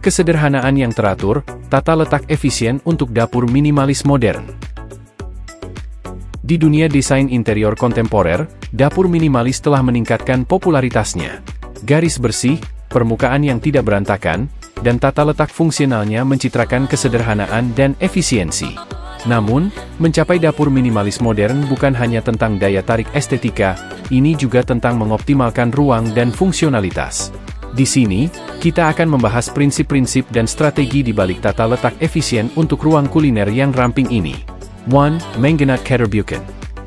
Kesederhanaan yang teratur, tata letak efisien untuk dapur minimalis modern. Di dunia desain interior kontemporer, dapur minimalis telah meningkatkan popularitasnya. Garis bersih, permukaan yang tidak berantakan, dan tata letak fungsionalnya mencitrakan kesederhanaan dan efisiensi. Namun, mencapai dapur minimalis modern bukan hanya tentang daya tarik estetika, ini juga tentang mengoptimalkan ruang dan fungsionalitas. Di sini, kita akan membahas prinsip-prinsip dan strategi di balik tata letak efisien untuk ruang kuliner yang ramping ini. 1. Menggenat Ketterbuken.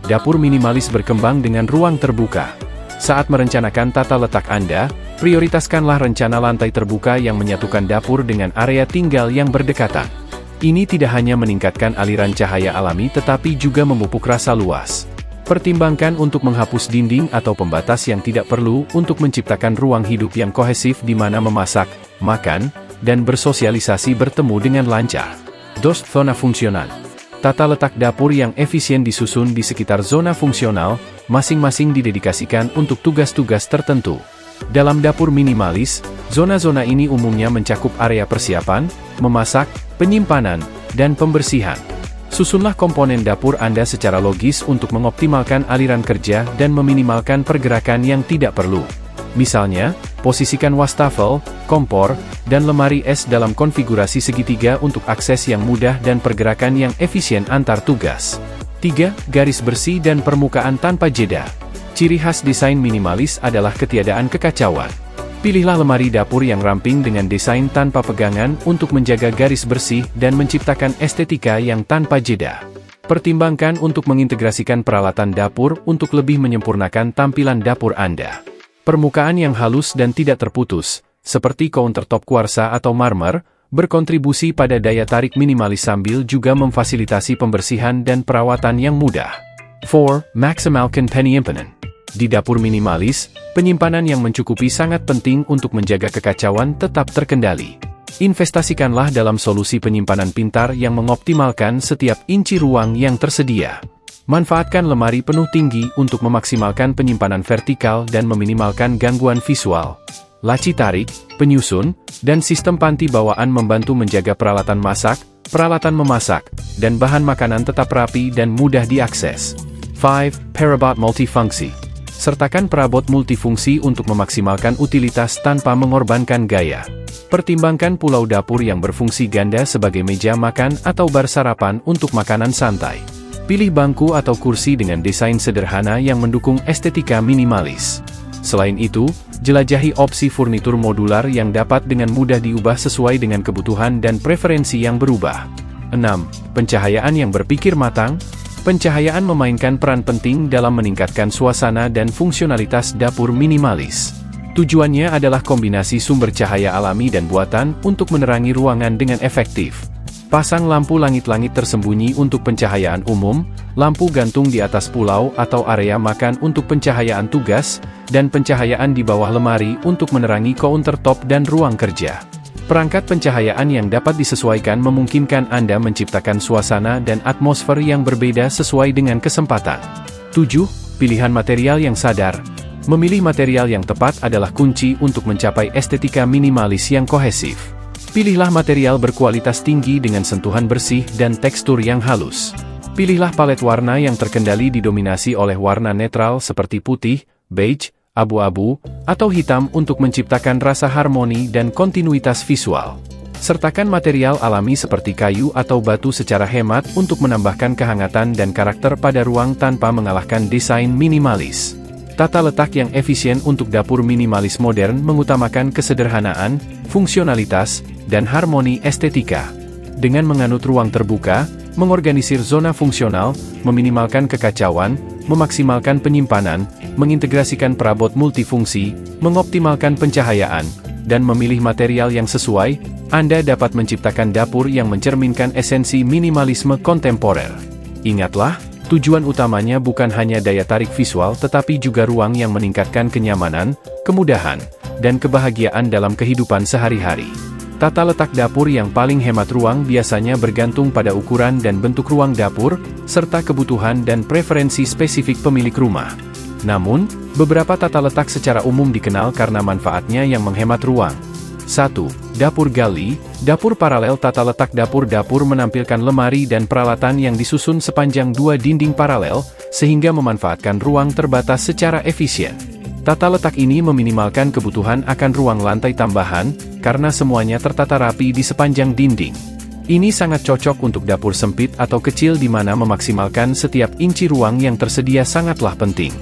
Dapur minimalis berkembang dengan ruang terbuka. Saat merencanakan tata letak Anda, prioritaskanlah rencana lantai terbuka yang menyatukan dapur dengan area tinggal yang berdekatan. Ini tidak hanya meningkatkan aliran cahaya alami tetapi juga memupuk rasa luas. Pertimbangkan untuk menghapus dinding atau pembatas yang tidak perlu untuk menciptakan ruang hidup yang kohesif di mana memasak, makan, dan bersosialisasi bertemu dengan lancar. 2. Zona fungsional. Tata letak dapur yang efisien disusun di sekitar zona fungsional, masing-masing didedikasikan untuk tugas-tugas tertentu. Dalam dapur minimalis, zona-zona ini umumnya mencakup area persiapan, memasak, penyimpanan, dan pembersihan. Susunlah komponen dapur Anda secara logis untuk mengoptimalkan aliran kerja dan meminimalkan pergerakan yang tidak perlu. Misalnya, posisikan wastafel, kompor, dan lemari es dalam konfigurasi segitiga untuk akses yang mudah dan pergerakan yang efisien antar tugas. 3. Garis bersih dan permukaan tanpa jeda. Ciri khas desain minimalis adalah ketiadaan kekacauan. Pilihlah lemari dapur yang ramping dengan desain tanpa pegangan untuk menjaga garis bersih dan menciptakan estetika yang tanpa jeda. Pertimbangkan untuk mengintegrasikan peralatan dapur untuk lebih menyempurnakan tampilan dapur Anda. Permukaan yang halus dan tidak terputus, seperti countertop kuarsa atau marmer, berkontribusi pada daya tarik minimalis sambil juga memfasilitasi pembersihan dan perawatan yang mudah. 4. Maximalkan penyimpanan. Di dapur minimalis, penyimpanan yang mencukupi sangat penting untuk menjaga kekacauan tetap terkendali. Investasikanlah dalam solusi penyimpanan pintar yang mengoptimalkan setiap inci ruang yang tersedia. Manfaatkan lemari penuh tinggi untuk memaksimalkan penyimpanan vertikal dan meminimalkan gangguan visual. Laci tarik, penyusun, dan sistem panti bawaan membantu menjaga peralatan masak, peralatan memasak, dan bahan makanan tetap rapi dan mudah diakses. 5. Perabot multifungsi. Sertakan perabot multifungsi untuk memaksimalkan utilitas tanpa mengorbankan gaya. Pertimbangkan pulau dapur yang berfungsi ganda sebagai meja makan atau bar sarapan untuk makanan santai. Pilih bangku atau kursi dengan desain sederhana yang mendukung estetika minimalis. Selain itu, jelajahi opsi furnitur modular yang dapat dengan mudah diubah sesuai dengan kebutuhan dan preferensi yang berubah. 6. Pencahayaan yang berpikir matang. Pencahayaan memainkan peran penting dalam meningkatkan suasana dan fungsionalitas dapur minimalis. Tujuannya adalah kombinasi sumber cahaya alami dan buatan untuk menerangi ruangan dengan efektif. Pasang lampu langit-langit tersembunyi untuk pencahayaan umum, lampu gantung di atas pulau atau area makan untuk pencahayaan tugas, dan pencahayaan di bawah lemari untuk menerangi countertop dan ruang kerja. Perangkat pencahayaan yang dapat disesuaikan memungkinkan Anda menciptakan suasana dan atmosfer yang berbeda sesuai dengan kesempatan. 7. Pilihan material yang sadar. Memilih material yang tepat adalah kunci untuk mencapai estetika minimalis yang kohesif. Pilihlah material berkualitas tinggi dengan sentuhan bersih dan tekstur yang halus. Pilihlah palet warna yang terkendali didominasi oleh warna netral seperti putih, beige, abu-abu, atau hitam untuk menciptakan rasa harmoni dan kontinuitas visual. Sertakan material alami seperti kayu atau batu secara hemat untuk menambahkan kehangatan dan karakter pada ruang tanpa mengalahkan desain minimalis. Tata letak yang efisien untuk dapur minimalis modern mengutamakan kesederhanaan, fungsionalitas, dan harmoni estetika. Dengan menganut ruang terbuka, mengorganisir zona fungsional, meminimalkan kekacauan, memaksimalkan penyimpanan, mengintegrasikan perabot multifungsi, mengoptimalkan pencahayaan, dan memilih material yang sesuai, Anda dapat menciptakan dapur yang mencerminkan esensi minimalisme kontemporer. Ingatlah, tujuan utamanya bukan hanya daya tarik visual tetapi juga ruang yang meningkatkan kenyamanan, kemudahan, dan kebahagiaan dalam kehidupan sehari-hari. Tata letak dapur yang paling hemat ruang biasanya bergantung pada ukuran dan bentuk ruang dapur, serta kebutuhan dan preferensi spesifik pemilik rumah. Namun, beberapa tata letak secara umum dikenal karena manfaatnya yang menghemat ruang. 1. Dapur gali. Dapur paralel. Tata letak dapur menampilkan lemari dan peralatan yang disusun sepanjang dua dinding paralel, sehingga memanfaatkan ruang terbatas secara efisien. Tata letak ini meminimalkan kebutuhan akan ruang lantai tambahan, karena semuanya tertata rapi di sepanjang dinding. Ini sangat cocok untuk dapur sempit atau kecil di mana memaksimalkan setiap inci ruang yang tersedia sangatlah penting.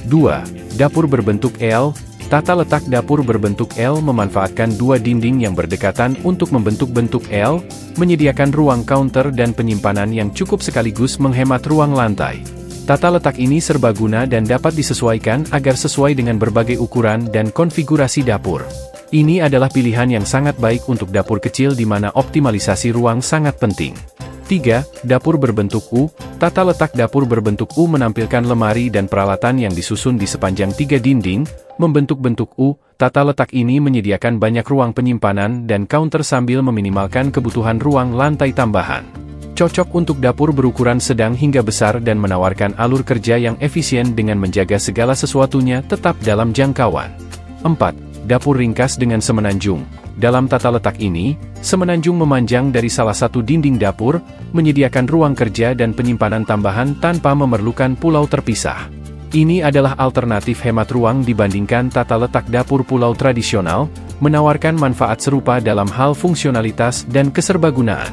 2. Dapur berbentuk L. Tata letak dapur berbentuk L memanfaatkan dua dinding yang berdekatan untuk membentuk bentuk L, menyediakan ruang counter dan penyimpanan yang cukup sekaligus menghemat ruang lantai. Tata letak ini serbaguna dan dapat disesuaikan agar sesuai dengan berbagai ukuran dan konfigurasi dapur. Ini adalah pilihan yang sangat baik untuk dapur kecil di mana optimalisasi ruang sangat penting. 3. Dapur berbentuk U. Tata letak dapur berbentuk U menampilkan lemari dan peralatan yang disusun di sepanjang 3 dinding, membentuk bentuk U. Tata letak ini menyediakan banyak ruang penyimpanan dan counter sambil meminimalkan kebutuhan ruang lantai tambahan. Cocok untuk dapur berukuran sedang hingga besar dan menawarkan alur kerja yang efisien dengan menjaga segala sesuatunya tetap dalam jangkauan. 4. Dapur ringkas dengan semenanjung. Dalam tata letak ini, semenanjung memanjang dari salah satu dinding dapur, menyediakan ruang kerja dan penyimpanan tambahan tanpa memerlukan pulau terpisah. Ini adalah alternatif hemat ruang dibandingkan tata letak dapur pulau tradisional, menawarkan manfaat serupa dalam hal fungsionalitas dan keserbagunaan.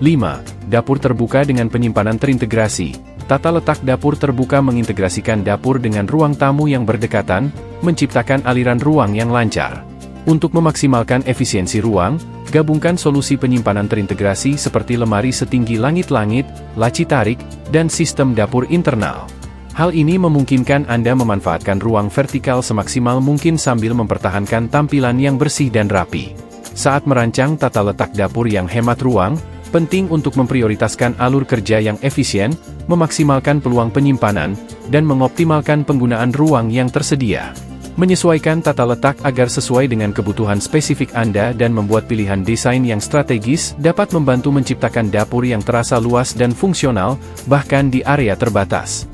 5. Dapur terbuka dengan penyimpanan terintegrasi. Tata letak dapur terbuka mengintegrasikan dapur dengan ruang tamu yang berdekatan, menciptakan aliran ruang yang lancar. Untuk memaksimalkan efisiensi ruang, gabungkan solusi penyimpanan terintegrasi seperti lemari setinggi langit-langit, laci tarik, dan sistem dapur internal. Hal ini memungkinkan Anda memanfaatkan ruang vertikal semaksimal mungkin sambil mempertahankan tampilan yang bersih dan rapi. Saat merancang tata letak dapur yang hemat ruang, penting untuk memprioritaskan alur kerja yang efisien, memaksimalkan peluang penyimpanan, dan mengoptimalkan penggunaan ruang yang tersedia. Menyesuaikan tata letak agar sesuai dengan kebutuhan spesifik Anda dan membuat pilihan desain yang strategis dapat membantu menciptakan dapur yang terasa luas dan fungsional, bahkan di area terbatas.